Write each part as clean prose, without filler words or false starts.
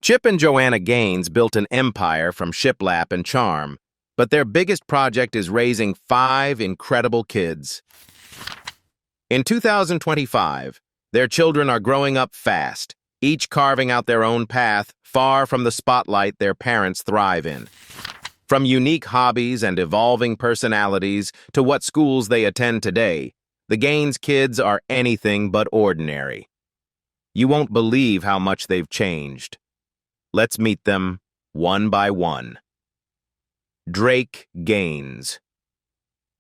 Chip and Joanna Gaines built an empire from shiplap and charm, but their biggest project is raising 5 incredible kids. In 2025, their children are growing up fast, each carving out their own path far from the spotlight their parents thrive in. From unique hobbies and evolving personalities to what schools they attend today, the Gaines kids are anything but ordinary. You won't believe how much they've changed. Let's meet them one by one. Drake Gaines.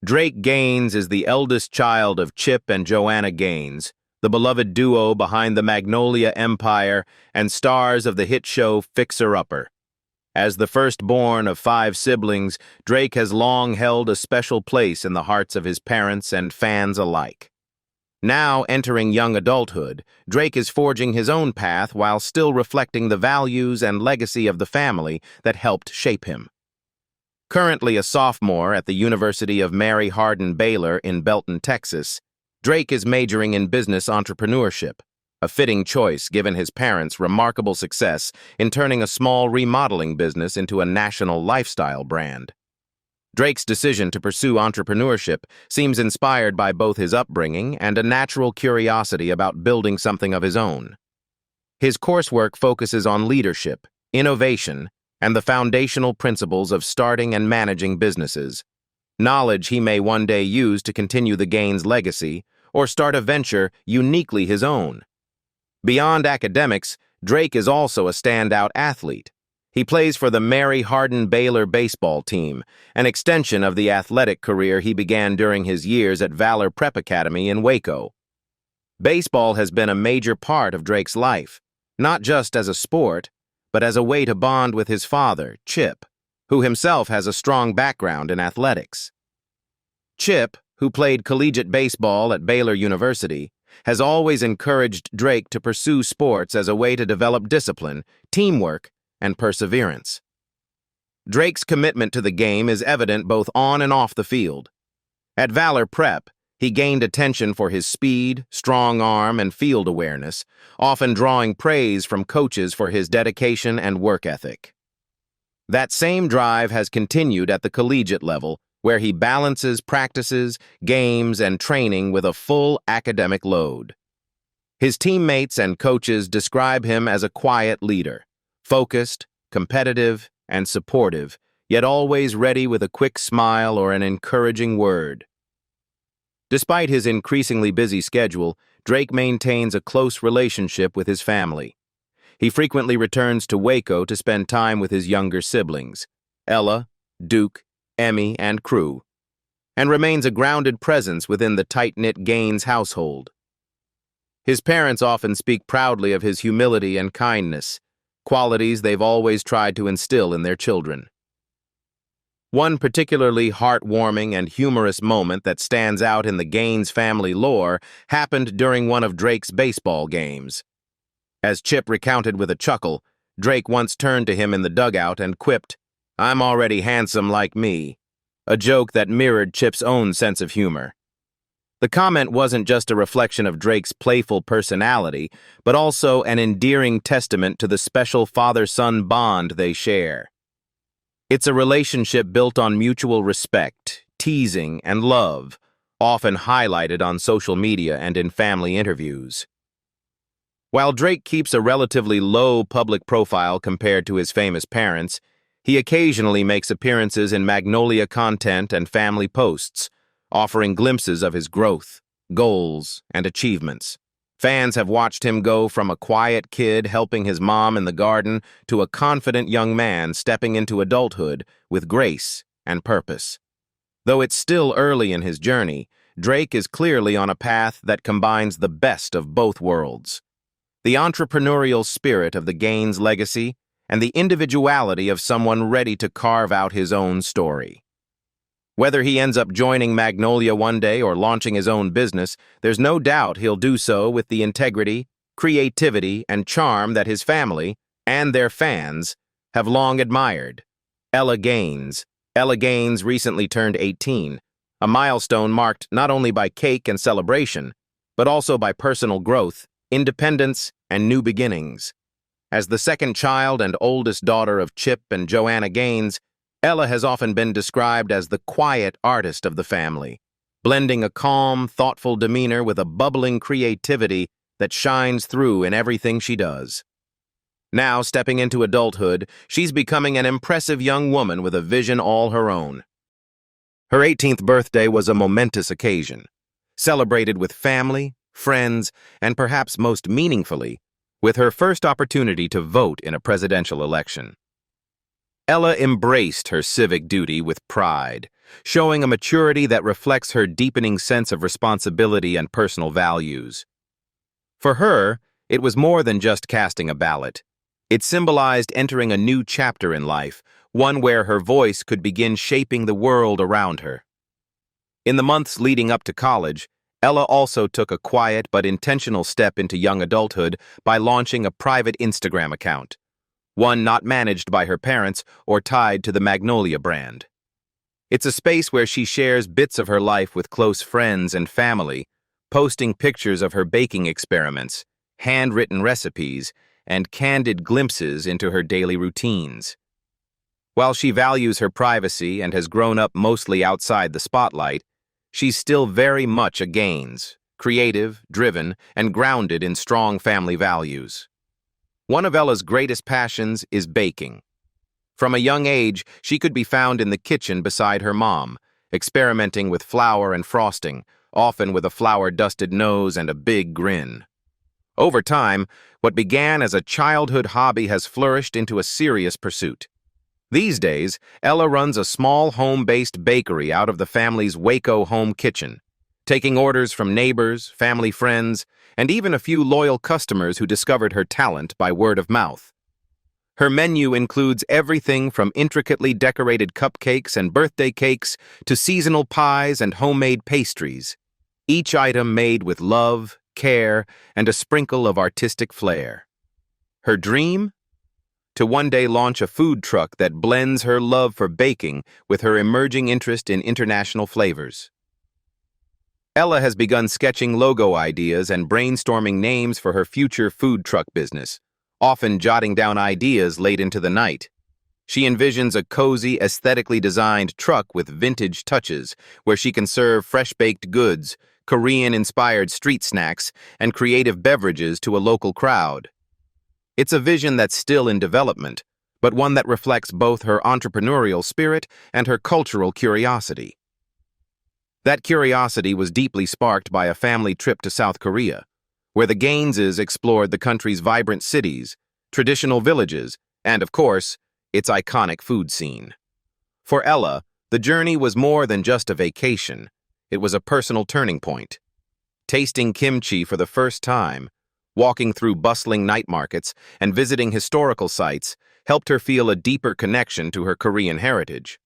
Drake Gaines is the eldest child of Chip and Joanna Gaines, the beloved duo behind the Magnolia Empire and stars of the hit show Fixer Upper. As the firstborn of 5 siblings, Drake has long held a special place in the hearts of his parents and fans alike. Now entering young adulthood, Drake is forging his own path while still reflecting the values and legacy of the family that helped shape him. Currently a sophomore at the University of Mary Hardin Baylor in Belton, Texas, Drake is majoring in business entrepreneurship, a fitting choice given his parents' remarkable success in turning a small remodeling business into a national lifestyle brand. Drake's decision to pursue entrepreneurship seems inspired by both his upbringing and a natural curiosity about building something of his own. His coursework focuses on leadership, innovation, and the foundational principles of starting and managing businesses, knowledge he may one day use to continue the Gaines legacy or start a venture uniquely his own. Beyond academics, Drake is also a standout athlete. He plays for the Mary Hardin Baylor baseball team, an extension of the athletic career he began during his years at Valor Prep Academy in Waco. Baseball has been a major part of Drake's life, not just as a sport, but as a way to bond with his father, Chip, who himself has a strong background in athletics. Chip, who played collegiate baseball at Baylor University, has always encouraged Drake to pursue sports as a way to develop discipline, teamwork, and perseverance. Drake's commitment to the game is evident both on and off the field. At Valor Prep, he gained attention for his speed, strong arm, and field awareness, often drawing praise from coaches for his dedication and work ethic. That same drive has continued at the collegiate level, where he balances practices, games, and training with a full academic load. His teammates and coaches describe him as a quiet leader, focused, competitive, and supportive, yet always ready with a quick smile or an encouraging word. Despite his increasingly busy schedule, Drake maintains a close relationship with his family. He frequently returns to Waco to spend time with his younger siblings, Ella, Duke, Emmy, and crew, and remains a grounded presence within the tight-knit Gaines household. His parents often speak proudly of his humility and kindness, qualities they've always tried to instill in their children. One particularly heartwarming and humorous moment that stands out in the Gaines family lore happened during one of Drake's baseball games. As Chip recounted with a chuckle, Drake once turned to him in the dugout and quipped, "I'm already handsome like me," a joke that mirrored Chip's own sense of humor. The comment wasn't just a reflection of Drake's playful personality, but also an endearing testament to the special father-son bond they share. It's a relationship built on mutual respect, teasing, and love, often highlighted on social media and in family interviews. While Drake keeps a relatively low public profile compared to his famous parents, he occasionally makes appearances in Magnolia content and family posts, offering glimpses of his growth, goals, and achievements. Fans have watched him go from a quiet kid helping his mom in the garden to a confident young man stepping into adulthood with grace and purpose. Though it's still early in his journey, Drake is clearly on a path that combines the best of both worlds: the entrepreneurial spirit of the Gaines legacy and the individuality of someone ready to carve out his own story. Whether he ends up joining Magnolia one day or launching his own business, there's no doubt he'll do so with the integrity, creativity, and charm that his family, and their fans, have long admired. Ella Gaines. Ella Gaines recently turned 18, a milestone marked not only by cake and celebration, but also by personal growth, independence, and new beginnings. As the second child and oldest daughter of Chip and Joanna Gaines, Ella has often been described as the quiet artist of the family, blending a calm, thoughtful demeanor with a bubbling creativity that shines through in everything she does. Now, stepping into adulthood, she's becoming an impressive young woman with a vision all her own. Her 18th birthday was a momentous occasion, celebrated with family, friends, and perhaps most meaningfully, with her first opportunity to vote in a presidential election. Ella embraced her civic duty with pride, showing a maturity that reflects her deepening sense of responsibility and personal values. For her, it was more than just casting a ballot. It symbolized entering a new chapter in life, one where her voice could begin shaping the world around her. In the months leading up to college, Ella also took a quiet but intentional step into young adulthood by launching a private Instagram account, one not managed by her parents or tied to the Magnolia brand. It's a space where she shares bits of her life with close friends and family, posting pictures of her baking experiments, handwritten recipes, and candid glimpses into her daily routines. While she values her privacy and has grown up mostly outside the spotlight, she's still very much a Gaines, creative, driven, and grounded in strong family values. One of Ella's greatest passions is baking. From a young age, she could be found in the kitchen beside her mom, experimenting with flour and frosting, often with a flour-dusted nose and a big grin. Over time, what began as a childhood hobby has flourished into a serious pursuit. These days, Ella runs a small home-based bakery out of the family's Waco home kitchen, taking orders from neighbors, family friends, and even a few loyal customers who discovered her talent by word of mouth. Her menu includes everything from intricately decorated cupcakes and birthday cakes to seasonal pies and homemade pastries, each item made with love, care, and a sprinkle of artistic flair. Her dream? To one day launch a food truck that blends her love for baking with her emerging interest in international flavors. Ella has begun sketching logo ideas and brainstorming names for her future food truck business, often jotting down ideas late into the night. She envisions a cozy, aesthetically designed truck with vintage touches where she can serve fresh-baked goods, Korean-inspired street snacks, and creative beverages to a local crowd. It's a vision that's still in development, but one that reflects both her entrepreneurial spirit and her cultural curiosity. That curiosity was deeply sparked by a family trip to South Korea, where the Gaineses explored the country's vibrant cities, traditional villages, and, of course, its iconic food scene. For Ella, the journey was more than just a vacation. It was a personal turning point. Tasting kimchi for the first time, walking through bustling night markets, and visiting historical sites helped her feel a deeper connection to her Korean heritage.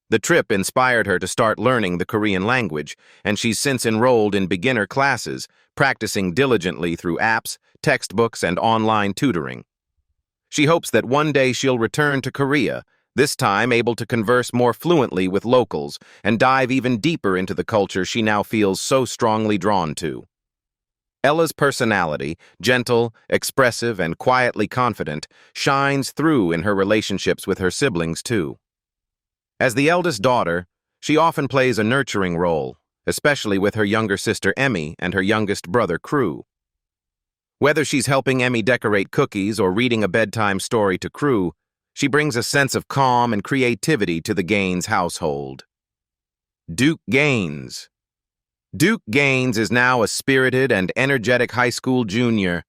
The trip inspired her to start learning the Korean language, and she's since enrolled in beginner classes, practicing diligently through apps, textbooks, and online tutoring. She hopes that one day she'll return to Korea, this time able to converse more fluently with locals and dive even deeper into the culture she now feels so strongly drawn to. Ella's personality, gentle, expressive, and quietly confident, shines through in her relationships with her siblings, too. As the eldest daughter, she often plays a nurturing role, especially with her younger sister Emmy and her youngest brother Crew. Whether she's helping Emmy decorate cookies or reading a bedtime story to Crew, she brings a sense of calm and creativity to the Gaines household. Duke Gaines. Duke Gaines is now a spirited and energetic high school junior,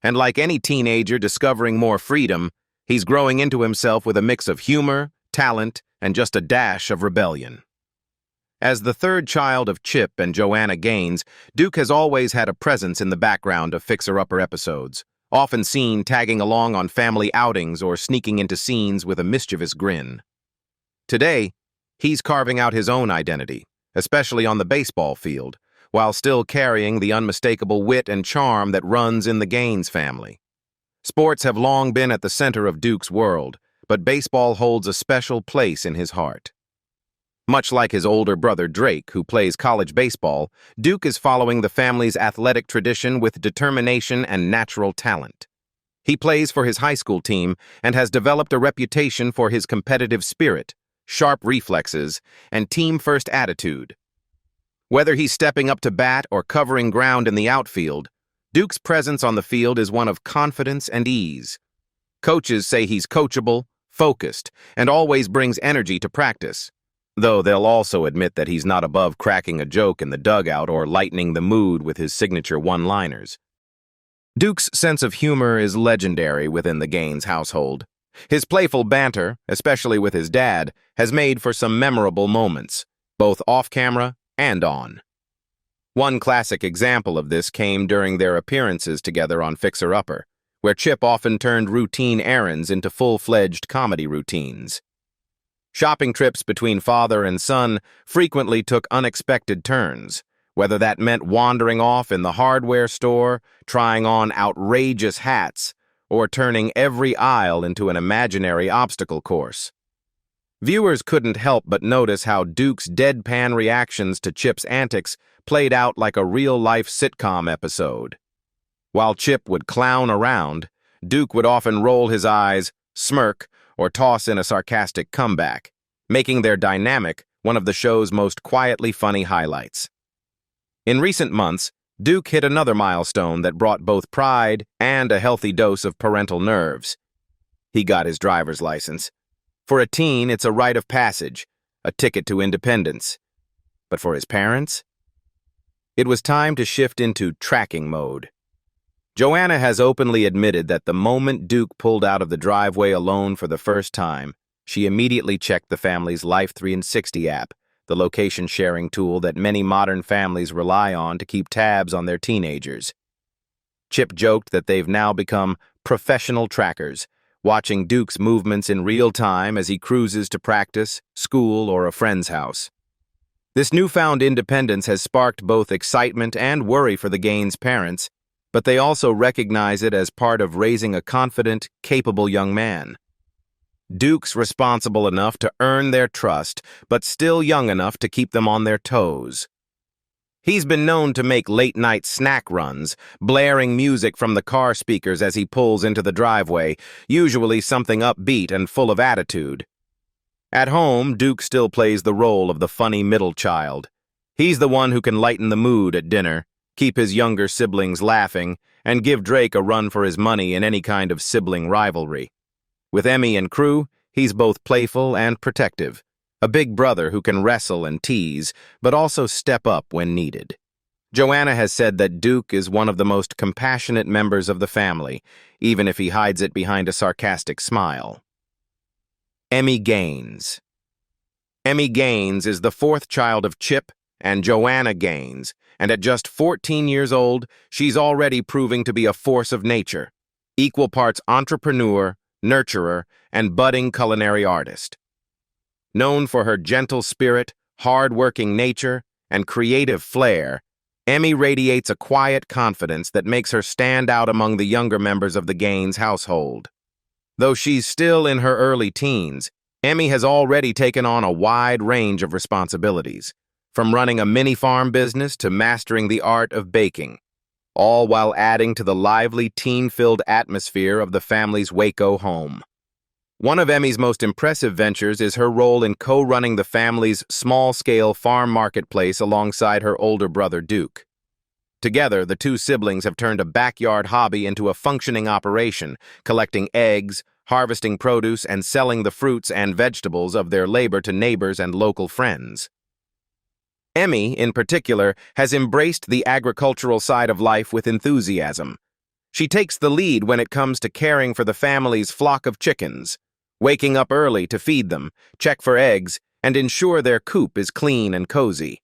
and like any teenager discovering more freedom, he's growing into himself with a mix of humor, talent, and just a dash of rebellion. As the third child of Chip and Joanna Gaines, Duke has always had a presence in the background of fixer-upper episodes, often seen tagging along on family outings or sneaking into scenes with a mischievous grin. Today, he's carving out his own identity, especially on the baseball field, while still carrying the unmistakable wit and charm that runs in the Gaines family. Sports have long been at the center of Duke's world, but baseball holds a special place in his heart. Much like his older brother Drake, who plays college baseball, Duke is following the family's athletic tradition with determination and natural talent. He plays for his high school team and has developed a reputation for his competitive spirit, sharp reflexes, and team-first attitude. Whether he's stepping up to bat or covering ground in the outfield, Duke's presence on the field is one of confidence and ease. Coaches say he's coachable, focused, and always brings energy to practice, though they'll also admit that he's not above cracking a joke in the dugout or lightening the mood with his signature one-liners. Duke's sense of humor is legendary within the Gaines household. His playful banter, especially with his dad, has made for some memorable moments, both off-camera and on. One classic example of this came during their appearances together on Fixer Upper, where Chip often turned routine errands into full-fledged comedy routines. Shopping trips between father and son frequently took unexpected turns, whether that meant wandering off in the hardware store, trying on outrageous hats, or turning every aisle into an imaginary obstacle course. Viewers couldn't help but notice how Duke's deadpan reactions to Chip's antics played out like a real-life sitcom episode. While Chip would clown around, Duke would often roll his eyes, smirk, or toss in a sarcastic comeback, making their dynamic one of the show's most quietly funny highlights. In recent months, Duke hit another milestone that brought both pride and a healthy dose of parental nerves. He got his driver's license. For a teen, it's a rite of passage, a ticket to independence. But for his parents, it was time to shift into tracking mode. Joanna has openly admitted that the moment Duke pulled out of the driveway alone for the first time, she immediately checked the family's Life 360 app, the location-sharing tool that many modern families rely on to keep tabs on their teenagers. Chip joked that they've now become professional trackers, watching Duke's movements in real time as he cruises to practice, school, or a friend's house. This newfound independence has sparked both excitement and worry for the Gaines' parents, but they also recognize it as part of raising a confident, capable young man. Duke's responsible enough to earn their trust, but still young enough to keep them on their toes. He's been known to make late-night snack runs, blaring music from the car speakers as he pulls into the driveway, usually something upbeat and full of attitude. At home, Duke still plays the role of the funny middle child. He's the one who can lighten the mood at dinner, keep his younger siblings laughing, and give Drake a run for his money in any kind of sibling rivalry. With Emmy and crew, he's both playful and protective, a big brother who can wrestle and tease, but also step up when needed. Joanna has said that Duke is one of the most compassionate members of the family, even if he hides it behind a sarcastic smile. Emmy Gaines. Emmy Gaines is the fourth child of Chip and Joanna Gaines, and at just 14 years old, she's already proving to be a force of nature, equal parts entrepreneur, nurturer, and budding culinary artist. Known for her gentle spirit, hard-working nature, and creative flair, Emmy radiates a quiet confidence that makes her stand out among the younger members of the Gaines household. Though she's still in her early teens, Emmy has already taken on a wide range of responsibilities, from running a mini-farm business to mastering the art of baking, all while adding to the lively, teen-filled atmosphere of the family's Waco home. One of Emmy's most impressive ventures is her role in co-running the family's small-scale farm marketplace alongside her older brother, Duke. Together, the two siblings have turned a backyard hobby into a functioning operation, collecting eggs, harvesting produce, and selling the fruits and vegetables of their labor to neighbors and local friends. Emmy, in particular, has embraced the agricultural side of life with enthusiasm. She takes the lead when it comes to caring for the family's flock of chickens, waking up early to feed them, check for eggs, and ensure their coop is clean and cozy.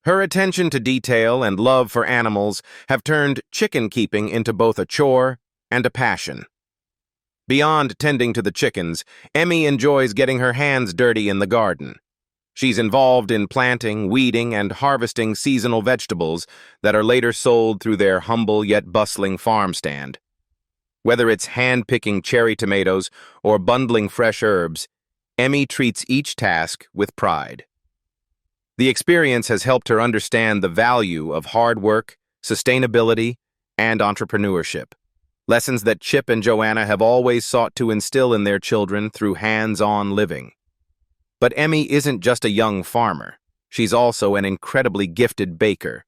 Her attention to detail and love for animals have turned chicken keeping into both a chore and a passion. Beyond tending to the chickens, Emmy enjoys getting her hands dirty in the garden. She's involved in planting, weeding, and harvesting seasonal vegetables that are later sold through their humble yet bustling farm stand. Whether it's hand-picking cherry tomatoes or bundling fresh herbs, Emmy treats each task with pride. The experience has helped her understand the value of hard work, sustainability, and entrepreneurship. lessons that Chip and Joanna have always sought to instill in their children through hands-on living. But Emmy isn't just a young farmer. She's also an incredibly gifted baker.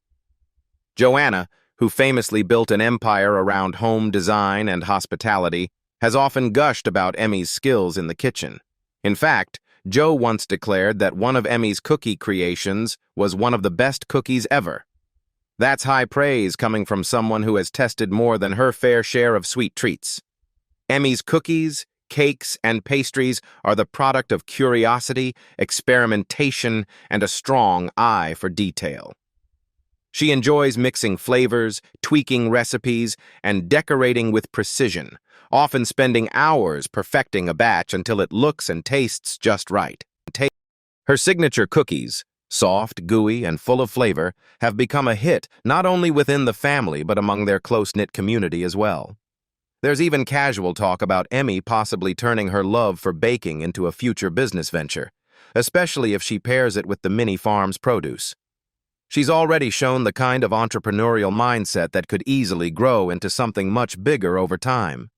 Joanna, who famously built an empire around home design and hospitality, has often gushed about Emmy's skills in the kitchen. In fact, Jo once declared that one of Emmy's cookie creations was one of the best cookies ever. That's high praise coming from someone who has tested more than her fair share of sweet treats. Emmy's cookies, cakes, and pastries are the product of curiosity, experimentation, and a strong eye for detail. She enjoys mixing flavors, tweaking recipes, and decorating with precision, often spending hours perfecting a batch until it looks and tastes just right. Her signature cookies, soft, gooey, and full of flavor, have become a hit not only within the family but among their close-knit community as well. There's even casual talk about Emmy possibly turning her love for baking into a future business venture, especially if she pairs it with the mini farm's produce. She's already shown the kind of entrepreneurial mindset that could easily grow into something much bigger over time.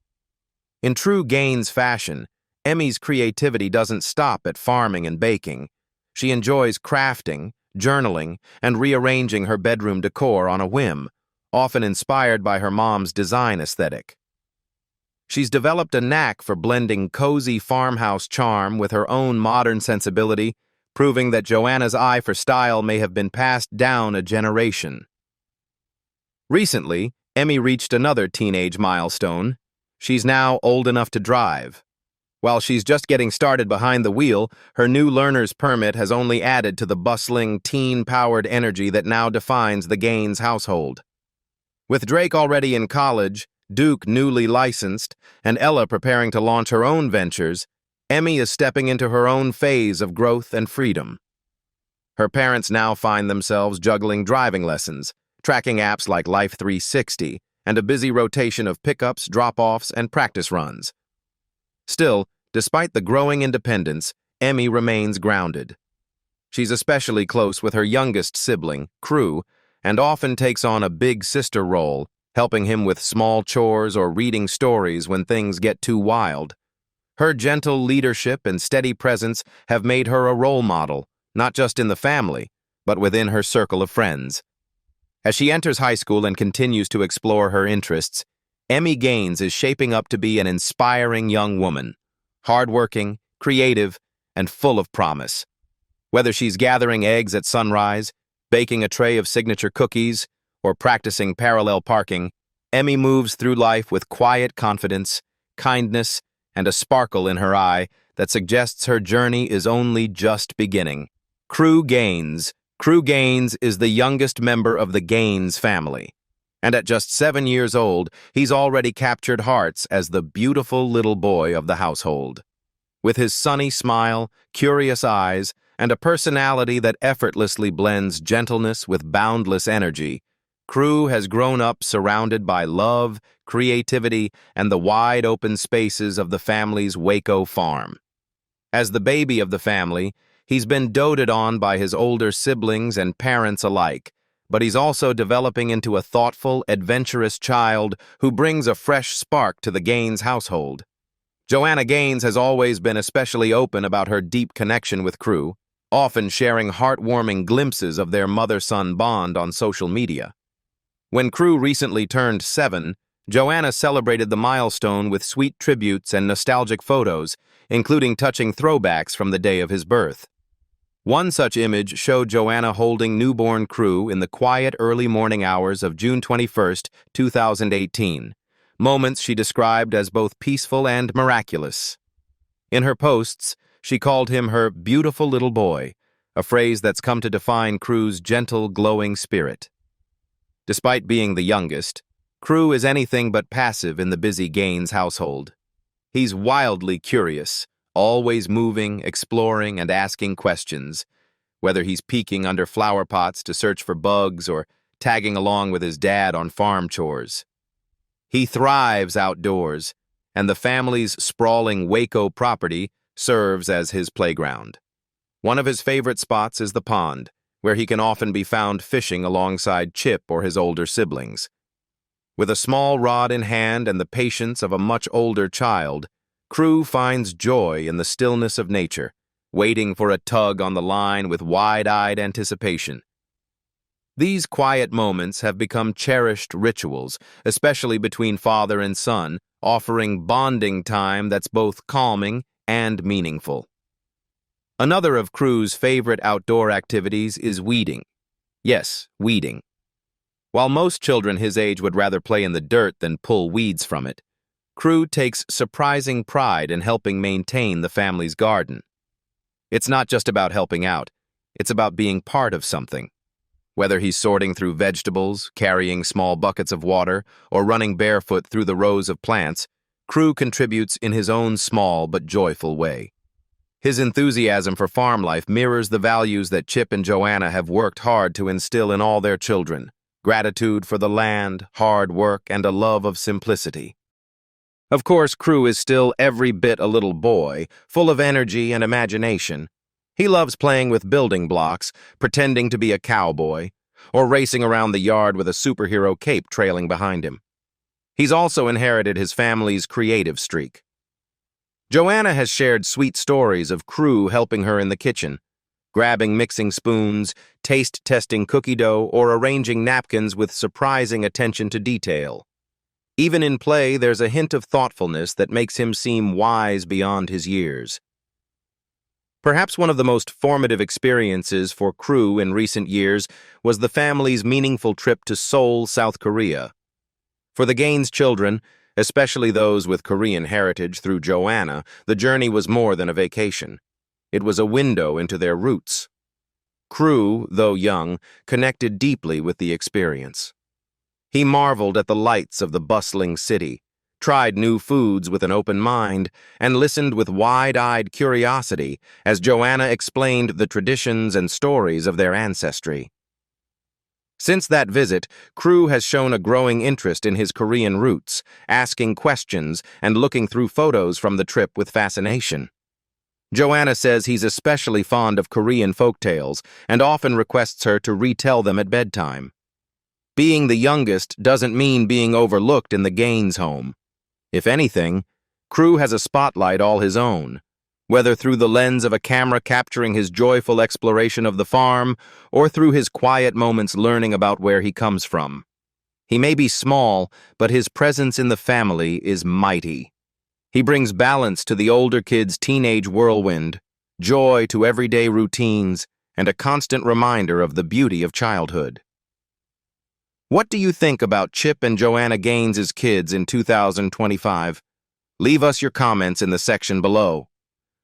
In true Gaines fashion, Emmy's creativity doesn't stop at farming and baking. She enjoys crafting, journaling, and rearranging her bedroom decor on a whim, often inspired by her mom's design aesthetic. She's developed a knack for blending cozy farmhouse charm with her own modern sensibility, proving that Joanna's eye for style may have been passed down a generation. Recently, Emmy reached another teenage milestone. She's now old enough to drive. While she's just getting started behind the wheel, her new learner's permit has only added to the bustling, teen-powered energy that now defines the Gaines household. With Drake already in college, Duke newly licensed, and Ella preparing to launch her own ventures, Emmy is stepping into her own phase of growth and freedom. Her parents now find themselves juggling driving lessons, tracking apps like Life 360, and a busy rotation of pickups, drop-offs, and practice runs. Still, despite the growing independence, Emmy remains grounded. She's especially close with her youngest sibling, Crew, and often takes on a big sister role, helping him with small chores or reading stories when things get too wild. Her gentle leadership and steady presence have made her a role model, not just in the family, but within her circle of friends. As she enters high school and continues to explore her interests, Emmy Gaines is shaping up to be an inspiring young woman, hardworking, creative, and full of promise. Whether she's gathering eggs at sunrise, baking a tray of signature cookies, or practicing parallel parking, Emmy moves through life with quiet confidence, kindness, and a sparkle in her eye that suggests her journey is only just beginning. Crew Gaines. Crew Gaines is the youngest member of the Gaines family, and at just 7 years old, he's already captured hearts as the beautiful little boy of the household. With his sunny smile, curious eyes, and a personality that effortlessly blends gentleness with boundless energy, Crew has grown up surrounded by love, creativity, and the wide-open spaces of the family's Waco farm. As the baby of the family, he's been doted on by his older siblings and parents alike, but he's also developing into a thoughtful, adventurous child who brings a fresh spark to the Gaines household. Joanna Gaines has always been especially open about her deep connection with Crew, often sharing heartwarming glimpses of their mother-son bond on social media. When Crew recently turned 7, Joanna celebrated the milestone with sweet tributes and nostalgic photos, including touching throwbacks from the day of his birth. One such image showed Joanna holding newborn Crew in the quiet early morning hours of June 21, 2018, moments she described as both peaceful and miraculous. In her posts, she called him her beautiful little boy, a phrase that's come to define Crew's gentle, glowing spirit. Despite being the youngest, Crew is anything but passive in the busy Gaines household. He's wildly curious, always moving, exploring, and asking questions, whether he's peeking under flower pots to search for bugs or tagging along with his dad on farm chores. He thrives outdoors, and the family's sprawling Waco property serves as his playground. One of his favorite spots is the pond, where he can often be found fishing alongside Chip or his older siblings. With a small rod in hand and the patience of a much older child, Crew finds joy in the stillness of nature, waiting for a tug on the line with wide-eyed anticipation. These quiet moments have become cherished rituals, especially between father and son, offering bonding time that's both calming and meaningful. Another of Crew's favorite outdoor activities is weeding. Yes, weeding. While most children his age would rather play in the dirt than pull weeds from it, Crew takes surprising pride in helping maintain the family's garden. It's not just about helping out, it's about being part of something. Whether he's sorting through vegetables, carrying small buckets of water, or running barefoot through the rows of plants, Crew contributes in his own small but joyful way. His enthusiasm for farm life mirrors the values that Chip and Joanna have worked hard to instill in all their children: gratitude for the land, hard work, and a love of simplicity. Of course, Crew is still every bit a little boy, full of energy and imagination. He loves playing with building blocks, pretending to be a cowboy, or racing around the yard with a superhero cape trailing behind him. He's also inherited his family's creative streak. Joanna has shared sweet stories of Crew helping her in the kitchen, grabbing mixing spoons, taste-testing cookie dough, or arranging napkins with surprising attention to detail. Even in play, there's a hint of thoughtfulness that makes him seem wise beyond his years. Perhaps one of the most formative experiences for Crew in recent years was the family's meaningful trip to Seoul, South Korea. For the Gaines children, especially those with Korean heritage through Joanna, the journey was more than a vacation. It was a window into their roots. Crew, though young, connected deeply with the experience. He marveled at the lights of the bustling city, tried new foods with an open mind, and listened with wide-eyed curiosity as Joanna explained the traditions and stories of their ancestry. Since that visit, Crew has shown a growing interest in his Korean roots, asking questions and looking through photos from the trip with fascination. Joanna says he's especially fond of Korean folktales and often requests her to retell them at bedtime. Being the youngest doesn't mean being overlooked in the Gaines home. If anything, Crew has a spotlight all his own, whether through the lens of a camera capturing his joyful exploration of the farm or through his quiet moments learning about where he comes from. He may be small, but his presence in the family is mighty. He brings balance to the older kids' teenage whirlwind, joy to everyday routines, and a constant reminder of the beauty of childhood. What do you think about Chip and Joanna Gaines' kids in 2025? Leave us your comments in the section below.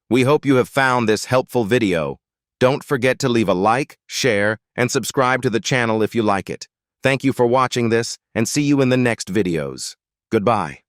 We hope you have found this helpful video. Don't forget to leave a like, share, and subscribe to the channel if you like it. Thank you for watching this, and see you in the next videos. Goodbye.